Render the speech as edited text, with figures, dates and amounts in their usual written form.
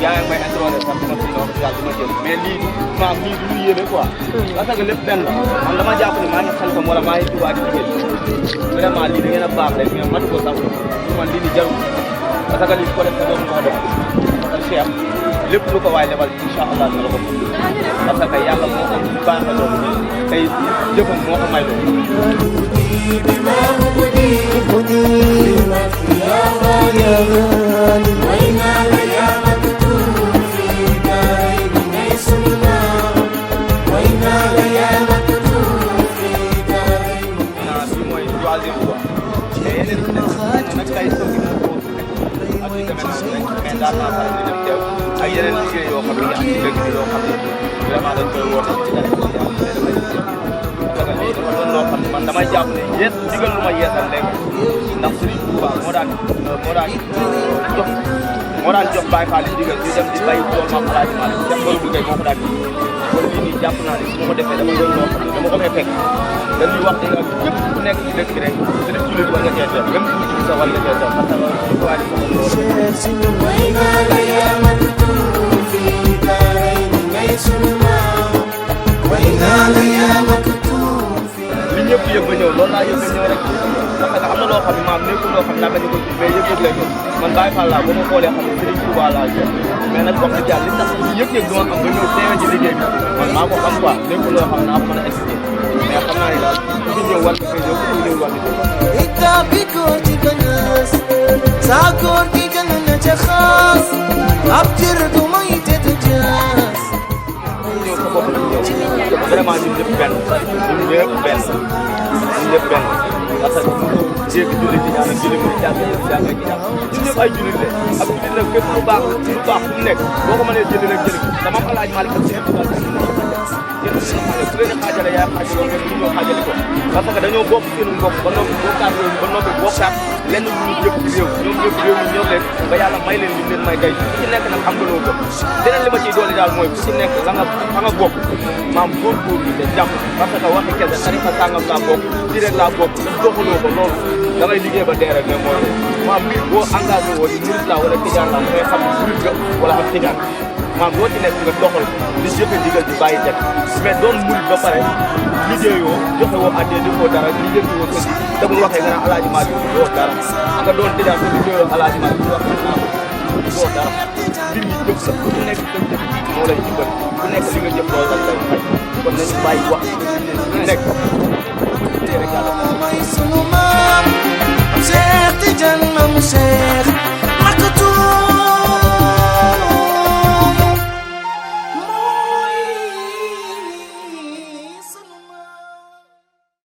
yaa ngi may interroger sax dama si noonu yàlla dama jël mais lii maam lii du lu yéene quoi parce que lépp benn la man dama jàpp ne maa ngi xel ko wala maa ngi Touba di liggéey vraiment lii da ngeen a baax rek mais matu ko sax man lii ni jarul parce que lii ko def sa doom moo def parce que Cheikh lépp lu ko waay lebal incha allah dina la ko parce que yàlla moo ko baaxee loolu tey jëfam moo ko may loolu ay yeneen liggéey yoo xam ne ak dëgg yoo xam ne vraiment dañ koy woote ci parce que lii dafa doon loo xam ne man damay jàpp ne yees digal lu ma yeesal léegi ndax Serigne Touba moo daan jox Baye Fall digal ñu dem di bay tool Maam Alaaji Maalik def loolu liggéey moo ko daan ji kon lii nii jàpp naa ne su ma ko defee dama doon loo xam ne dama ko fay fekk dañuy wax dëgg képp ku nekk ci dëkk bi rek Serigne Touba war nga cee def même ci sa war nga cee def parce que loolu waa li ñëpp yëg ba ñëw loolu laa yëg ba ñëw rek parce que am na loo xam ne maam nekkul loo xam ne naka ñu ko mais yëg-yëg lay ñëw man Baye Fall laa ba ma xoolee xam ne Serigne Touba laa jël mais nag wax dëgg yàlla li tax yëg-yëg duma am ba ñëw teewe ci liggéey bi man maa ko xam quoi nekkul loo xam ne am mën a expliquer mais xam naa ne daal ku fi ñëw war nga fay ñëw ku fi ñëw war nga vraiment ñun ñëpp benn parce que jéeg jullit yi ñaan ak jullit yi jàng ñun ñëpp ay jullit la ak jullit nag képp lu baax fu mu nekk boo ko mënee jëli rek jëli te Maam Alaaji Maalik ak seen tubaab su leen xaajale yaa xaajale woon ñu ñoo xaajale ko parce que dañoo bokk seen mbokk ba noppi bokkaat lenn lu ñu yëpp ci réew ñoom ñëpp réew mi ñëw leen ba yàlla may leen li leen may tey ku ci nekk nag xam nga loo bëgg leneen li ma ciy doole daal mooy ku ci nekk fa nga bokk maam góorgóorlu te jàpp parce que waxi kese tarixa sàngam laa bokk ci rek laa bokk doxaloo ko loolu da ngay liggéey ba dee rek mais mooy maam mbir boo engagé woo ni murit laa wala tijaan laa ngay xam ne murit nga wala am tijaan maam boo ci nekk nga doxal di jëfe ndigal di bàyyi teg mais doon murit ba pare liggéeyoo joxe woo addee defoo dara liggéey woo ko te bu waxee nga naan Alaaji Maalik doo dara nga doon tijaan te liggéeyoo Alaaji Maalik wax doo dara mbir mi jëf sa ku nekk sa jëf moo lay jëfal ku nekk li nga jëf loolu lañ lay fay kon nañu bàyyi wax nekk Cheikh Tidiane Mame Cheikh